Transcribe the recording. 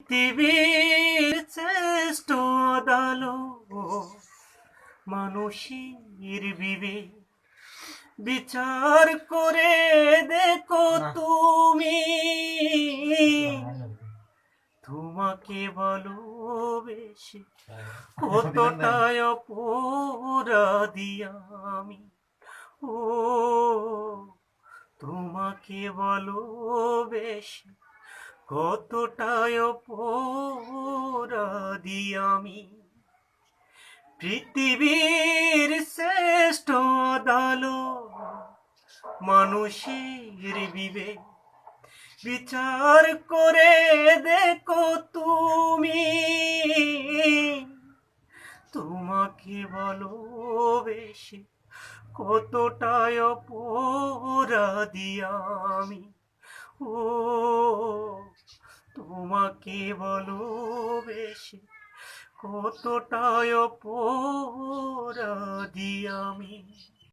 পৃথিবীর শ্রেষ্ঠ আদালত মানুষের বিবেক বিচার করে দেখো তুমি তোমাকে ভালোবেসে কতটাই অপরাধী আমি। ও তোমাকে ভালোবেসে কতটাই অপরাধী আমি। পৃথিবীর শ্রেষ্ঠ আদালত মানুষের বিবেক বিচার করে দেখো তুমি তোমাকে ভালোবেসে কতটাই অপরাধী আমি। ও তোমাকে ভালোবেসে কতটাই অপরাধী আমি।